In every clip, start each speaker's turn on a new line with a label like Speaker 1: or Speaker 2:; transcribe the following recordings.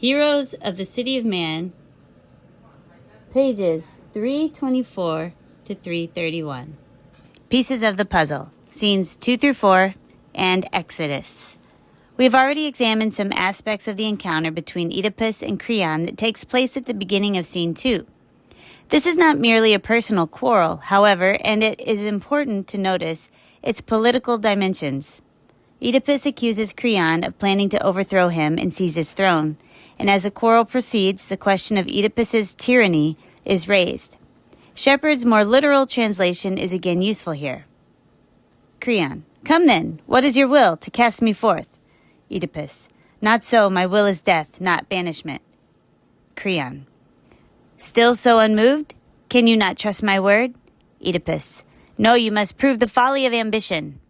Speaker 1: Heroes of the City of Man, pages 324 to 331. Pieces of the puzzle, scenes 2 through 4, and Exodus. We have already examined some aspects of the encounter between Oedipus and Creon that takes place at the beginning of scene 2. This is not merely a personal quarrel, however, and it is important to notice its political dimensions. Oedipus accuses Creon of planning to overthrow him and seize his throne, and as the quarrel proceeds, the question of Oedipus's tyranny is raised. Shepard's more literal translation is again useful here. Creon: Come then, what is your will, to cast me forth? Oedipus: Not so, my will is death, not banishment. Creon: Still so unmoved? Can you not trust my word? Oedipus: No, you must prove the folly of ambition.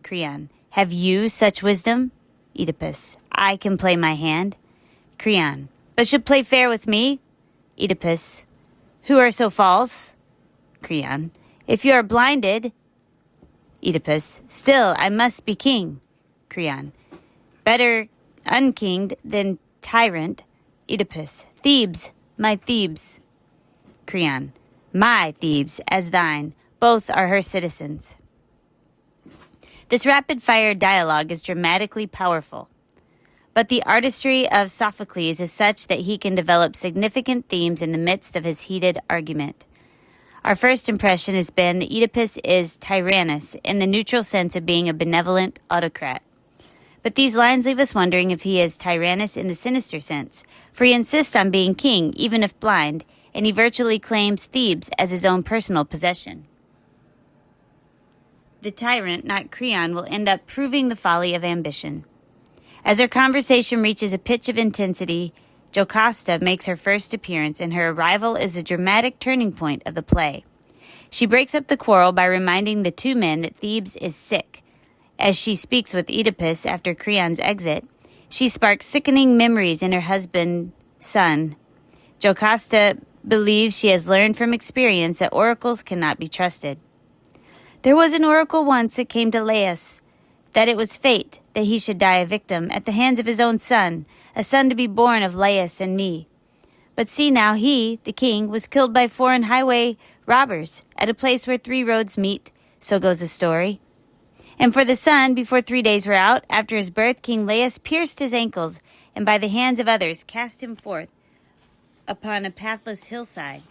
Speaker 1: Creon: Have you such wisdom? Oedipus: I can play my hand. Creon: But should play fair with me? Oedipus: Who are so false? Creon: If you are blinded. Oedipus: Still, I must be king. Creon: Better unkinged than tyrant. Oedipus: Thebes, my Thebes. Creon: My Thebes, as thine. Both are her citizens. This rapid-fire dialogue is dramatically powerful, but the artistry of Sophocles is such that he can develop significant themes in the midst of his heated argument. Our first impression has been that Oedipus is tyrannous in the neutral sense of being a benevolent autocrat. But these lines leave us wondering if he is tyrannous in the sinister sense, for he insists on being king, even if blind, and he virtually claims Thebes as his own personal possession. The tyrant, not Creon, will end up proving the folly of ambition. As their conversation reaches a pitch of intensity, Jocasta makes her first appearance, and her arrival is a dramatic turning point of the play. She breaks up the quarrel by reminding the two men that Thebes is sick. As she speaks with Oedipus after Creon's exit, she sparks sickening memories in her husband's son. Jocasta believes she has learned from experience that oracles cannot be trusted. There was an oracle once that came to Laius, that it was fate that he should die a victim at the hands of his own son, a son to be born of Laius and me. But see now, he, the king, was killed by foreign highway robbers at a place where 3 roads meet, so goes the story. And for the son, before 3 days were out, after his birth, King Laius pierced his ankles, and by the hands of others cast him forth upon a pathless hillside.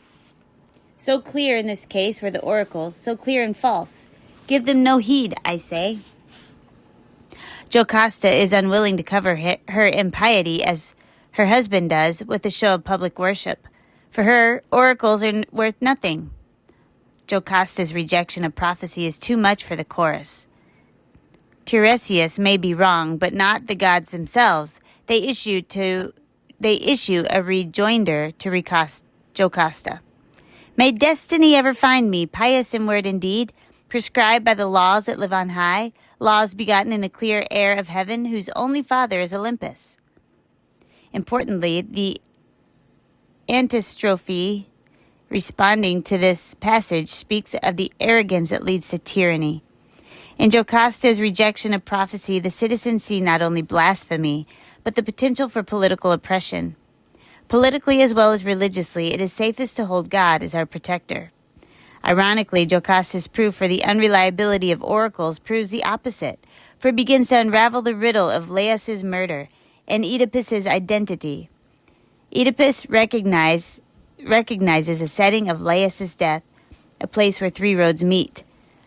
Speaker 1: So clear in this case were the oracles, so clear and false. Give them no heed, I say. Jocasta is unwilling to cover her impiety as her husband does with a show of public worship. For her, oracles are worth nothing. Jocasta's rejection of prophecy is too much for the chorus. Tiresias may be wrong, but not the gods themselves. They issue a rejoinder to Jocasta. May destiny ever find me, pious in word and deed, prescribed by the laws that live on high, laws begotten in the clear air of heaven, whose only father is Olympus. Importantly, the antistrophe responding to this passage speaks of the arrogance that leads to tyranny. In Jocasta's rejection of prophecy, the citizens see not only blasphemy, but the potential for political oppression. Politically as well as religiously, it is safest to hold God as our protector. Ironically, Jocasta's proof for the unreliability of oracles proves the opposite, for it begins to unravel the riddle of Laius's murder and Oedipus's identity. Oedipus recognizes a setting of Laius's death, a place where 3 roads meet.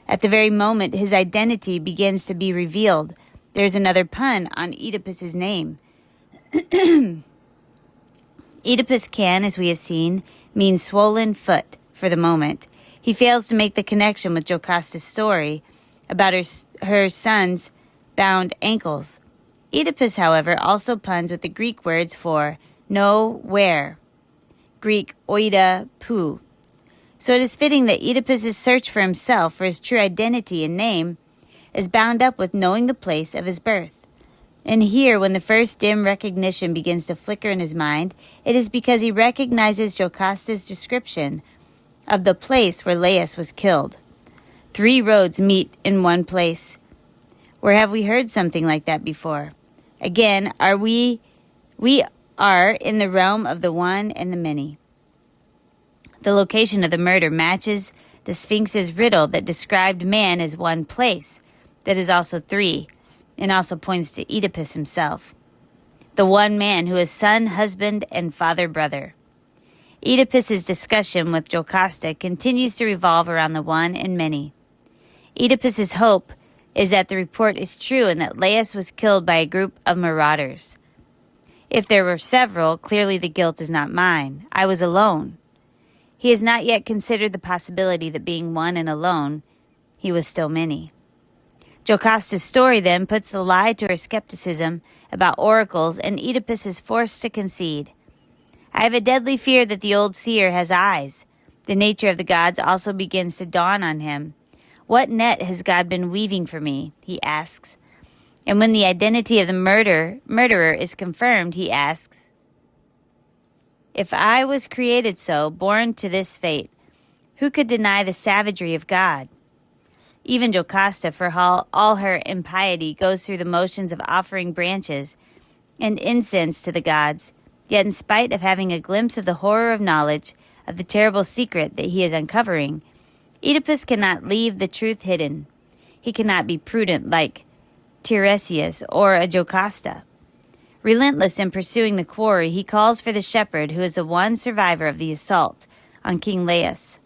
Speaker 1: At the very moment his identity begins to be revealed, there's another pun on Oedipus's name. Oedipus can, as we have seen, mean swollen foot for the moment. He fails to make the connection with Jocasta's story about her son's bound ankles. Oedipus, however, also puns with the Greek words for know where, Greek oida pu. So it is fitting that Oedipus's search for himself, for his true identity and name, is bound up with knowing the place of his birth. And here, when the first dim recognition begins to flicker in his mind, it is because he recognizes Jocasta's description of the place where Laius was killed. 3 roads meet in one place. Where have we heard something like that before? Again, are we are in the realm of the one and the many. The location of the murder matches the Sphinx's riddle that described man as one place, that is also three, and also points to Oedipus himself, the one man who is son, husband, and father-brother. Oedipus's discussion with Jocasta continues to revolve around the one and many. Oedipus's hope is that the report is true and that Laius was killed by a group of marauders. If there were several, clearly the guilt is not mine. I was alone. He has not yet considered the possibility that being one and alone, he was still many. Jocasta's story then puts the lie to her skepticism about oracles, and Oedipus is forced to concede. I have a deadly fear that the old seer has eyes. The nature of the gods also begins to dawn on him. What net has God been weaving for me? He asks. And when the identity of the murderer is confirmed, he asks, if I was created so, born to this fate, who could deny the savagery of God? Even Jocasta, for all her impiety, goes through the motions of offering branches and incense to the gods, yet in spite of having a glimpse of the horror of knowledge of the terrible secret that he is uncovering, Oedipus cannot leave the truth hidden. He cannot be prudent like Tiresias or a Jocasta. Relentless in pursuing the quarry, he calls for the shepherd who is the one survivor of the assault on King Laius.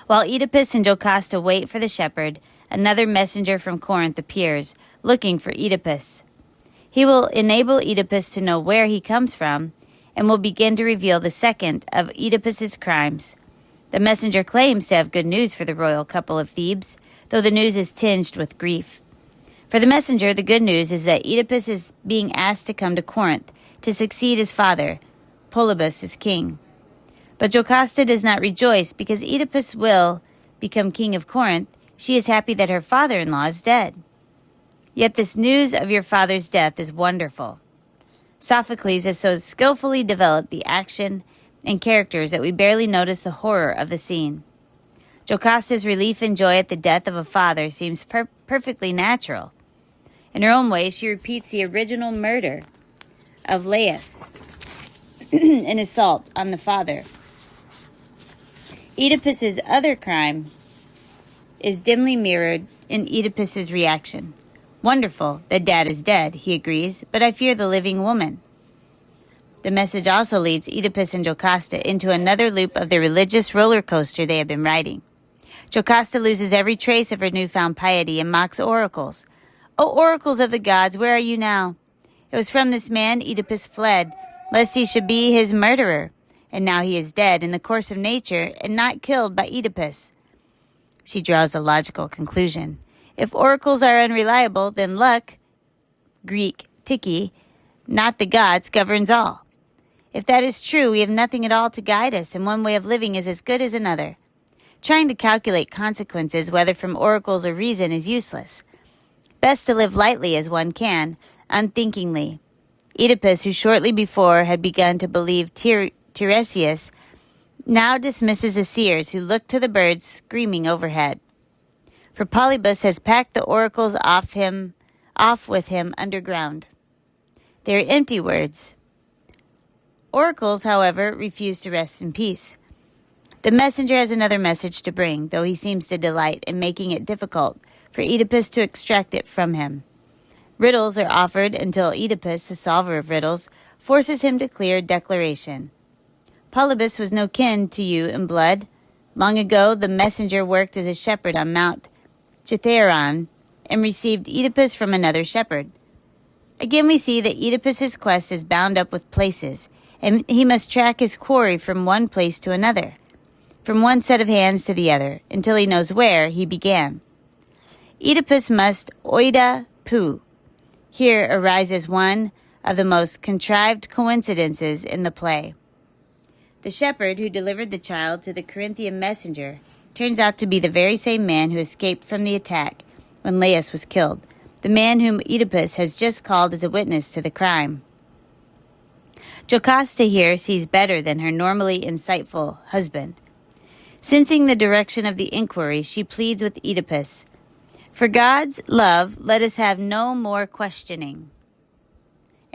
Speaker 1: While Oedipus and Jocasta wait for the shepherd, another messenger from Corinth appears, looking for Oedipus. He will enable Oedipus to know where he comes from, and will begin to reveal the second of Oedipus's crimes. The messenger claims to have good news for the royal couple of Thebes, though the news is tinged with grief. For the messenger, the good news is that Oedipus is being asked to come to Corinth to succeed his father, Polybus, as king. But Jocasta does not rejoice because Oedipus will become king of Corinth. She is happy that her father-in-law is dead. Yet this news of your father's death is wonderful. Sophocles has so skillfully developed the action and characters that we barely notice the horror of the scene. Jocasta's relief and joy at the death of a father seems perfectly natural. In her own way, she repeats the original murder of Laius, an assault on the father. Oedipus's other crime is dimly mirrored in Oedipus's reaction. Wonderful that dad is dead, he agrees, but I fear the living woman. The message also leads Oedipus and Jocasta into another loop of the religious roller coaster they have been riding. Jocasta loses every trace of her newfound piety and mocks oracles. O oracles of the gods, where are you now? It was from this man Oedipus fled, lest he should be his murderer. And now he is dead in the course of nature and not killed by Oedipus. She draws a logical conclusion. If oracles are unreliable, then luck, Greek tiki, not the gods, governs all. If that is true, we have nothing at all to guide us, and one way of living is as good as another. Trying to calculate consequences, whether from oracles or reason, is useless. Best to live lightly as one can, unthinkingly. Oedipus, who shortly before had begun to believe Tiresias, now dismisses the seers who look to the birds screaming overhead. For Polybus has packed the oracles off with him underground. They are empty words. Oracles, however, refuse to rest in peace. The messenger has another message to bring, though he seems to delight in making it difficult for Oedipus to extract it from him. Riddles are offered until Oedipus, the solver of riddles, forces him to clear declaration. Polybus was no kin to you in blood. Long ago, the messenger worked as a shepherd on Mount Cithaeron and received Oedipus from another shepherd. Again, we see that Oedipus's quest is bound up with places, and he must track his quarry from one place to another, from one set of hands to the other, until he knows where he began. Oedipus must oida pu. Here arises one of the most contrived coincidences in the play. The shepherd who delivered the child to the Corinthian messenger turns out to be the very same man who escaped from the attack when Laius was killed, the man whom Oedipus has just called as a witness to the crime. Jocasta here sees better than her normally insightful husband. Sensing the direction of the inquiry, she pleads with Oedipus, "For God's love, let us have no more questioning."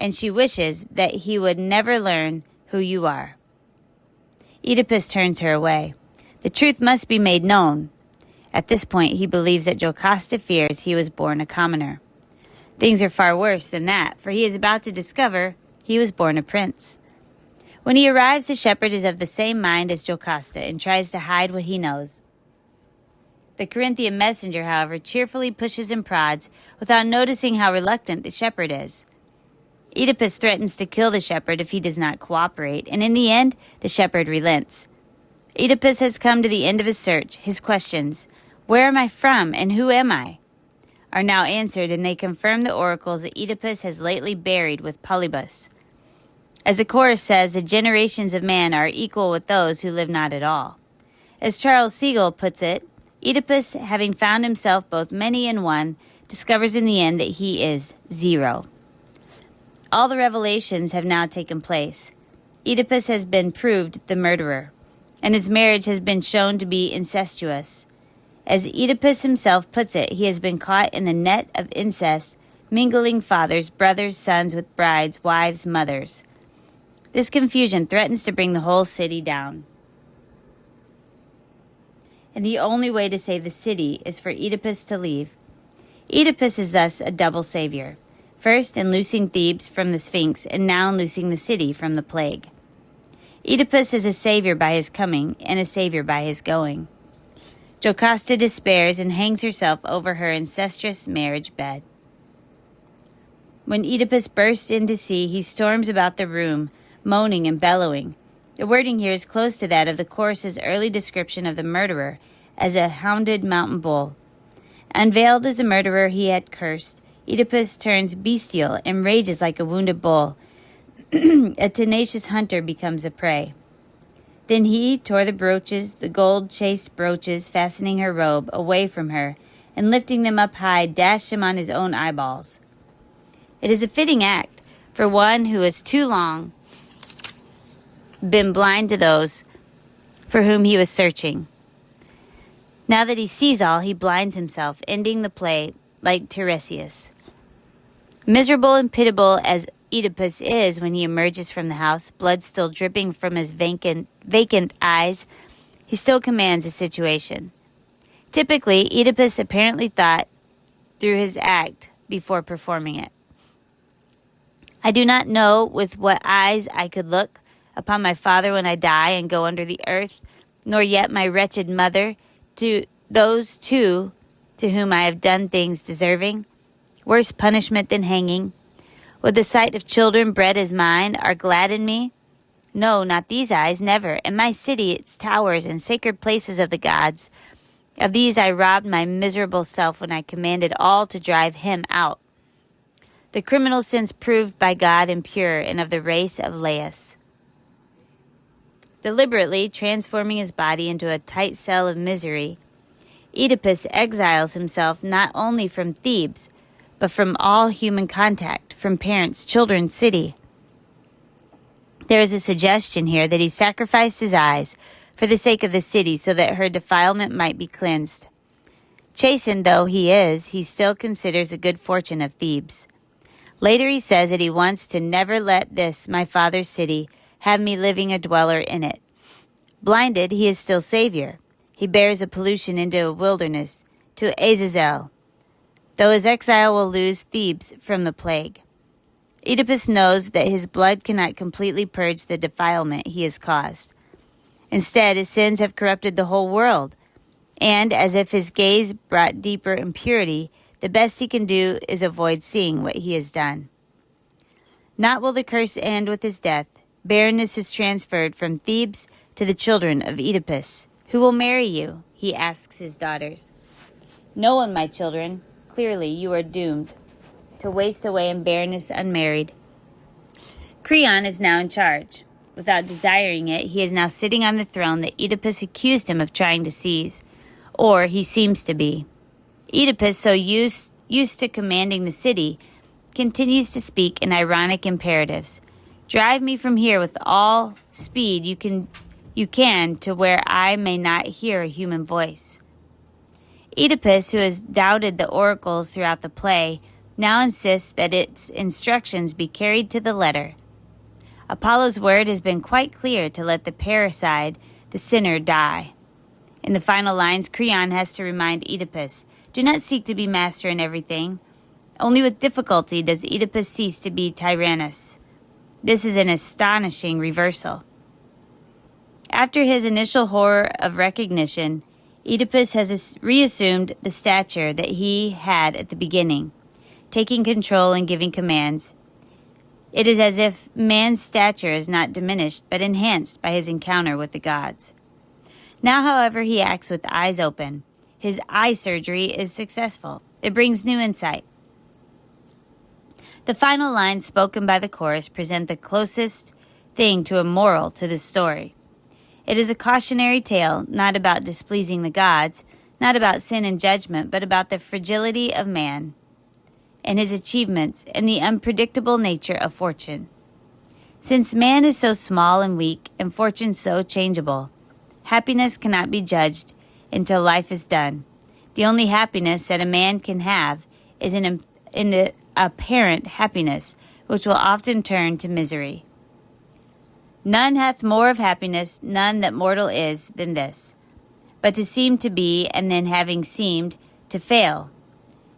Speaker 1: and she wishes that he would never learn who you are. Oedipus turns her away. The truth must be made known. At this point, he believes that Jocasta fears he was born a commoner. Things are far worse than that, for he is about to discover he was born a prince. When he arrives, the shepherd is of the same mind as Jocasta and tries to hide what he knows. The Corinthian messenger, however, cheerfully pushes and prods without noticing how reluctant the shepherd is. Oedipus threatens to kill the shepherd if he does not cooperate, and in the end, the shepherd relents. Oedipus has come to the end of his search. His questions, "Where am I from and who am I?" are now answered, and they confirm the oracles that Oedipus has lately buried with Polybus. As the chorus says, the generations of man are equal with those who live not at all. As Charles Siegel puts it, Oedipus, having found himself both many and one, discovers in the end that he is zero. All the revelations have now taken place. Oedipus has been proved the murderer, and his marriage has been shown to be incestuous. As Oedipus himself puts it, he has been caught in the net of incest, mingling fathers, brothers, sons with brides, wives, mothers. This confusion threatens to bring the whole city down. And the only way to save the city is for Oedipus to leave. Oedipus is thus a double savior, first in loosing Thebes from the Sphinx, and now in loosing the city from the plague. Oedipus is a savior by his coming, and a savior by his going. Jocasta despairs and hangs herself over her incestuous marriage bed. When Oedipus bursts in to see, he storms about the room, moaning and bellowing. The wording here is close to that of the chorus's early description of the murderer as a hounded mountain bull. Unveiled as a murderer he had cursed, Oedipus turns bestial and rages like a wounded bull. A tenacious hunter becomes a prey. Then he tore the brooches, the gold-chased brooches fastening her robe, away from her, and lifting them up high, dashed them on his own eyeballs. It is a fitting act for one who has too long been blind to those for whom he was searching. Now that he sees all, he blinds himself, ending the play like Tiresias. Miserable and pitiable as Oedipus is when he emerges from the house, blood still dripping from his vacant eyes, he still commands the situation. Typically, Oedipus apparently thought through his act before performing it. I do not know with what eyes I could look upon my father when I die and go under the earth, nor yet my wretched mother, to those two to whom I have done things deserving, worse punishment than hanging. Would the sight of children bred as mine are gladden me? No, not these eyes, never. And my city, its towers and sacred places of the gods, of these I robbed my miserable self when I commanded all to drive him out. The criminal sins proved by God impure and of the race of Laius. Deliberately transforming his body into a tight cell of misery, Oedipus exiles himself not only from Thebes, but from all human contact, from parents, children, city. There is a suggestion here that he sacrificed his eyes for the sake of the city so that her defilement might be cleansed. Chastened though he is, he still considers the good fortune of Thebes. Later he says that he wants to never let this, my father's city, have me living a dweller in it. Blinded, he is still savior. He bears a pollution into a wilderness, to Azazel, though his exile will lose Thebes from the plague. Oedipus knows that his blood cannot completely purge the defilement he has caused. Instead, his sins have corrupted the whole world, and as if his gaze brought deeper impurity, the best he can do is avoid seeing what he has done. Not will the curse end with his death. Barrenness is transferred from Thebes to the children of Oedipus. Who will marry you? He asks his daughters. No one, my children. Clearly, you are doomed to waste away in barrenness unmarried. Creon is now in charge. Without desiring it, he is now sitting on the throne that Oedipus accused him of trying to seize, or he seems to be. Oedipus, so used to commanding the city, continues to speak in ironic imperatives. Drive me from here with all speed you can to where I may not hear a human voice. Oedipus, who has doubted the oracles throughout the play, now insists that its instructions be carried to the letter. Apollo's word has been quite clear to let the parricide, the sinner, die. In the final lines, Creon has to remind Oedipus, do not seek to be master in everything. Only with difficulty does Oedipus cease to be tyrannus. This is an astonishing reversal. After his initial horror of recognition, Oedipus has reassumed the stature that he had at the beginning, taking control and giving commands. It is as if man's stature is not diminished, but enhanced by his encounter with the gods. Now, however, he acts with eyes open. His eye surgery is successful. It brings new insight. The final lines spoken by the chorus present the closest thing to a moral to this story. It is a cautionary tale, not about displeasing the gods, not about sin and judgment, but about the fragility of man and his achievements and the unpredictable nature of fortune. Since man is so small and weak and fortune so changeable, happiness cannot be judged until life is done. The only happiness that a man can have is an apparent happiness, which will often turn to misery. None hath more of happiness, none that mortal is, than this, but to seem to be, and then having seemed, to fail.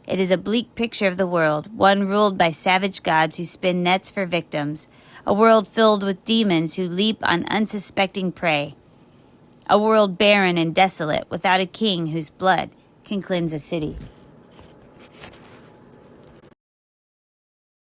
Speaker 1: It is a bleak picture of the world, one ruled by savage gods who spin nets for victims, a world filled with demons who leap on unsuspecting prey, a world barren and desolate, without a king whose blood can cleanse a city.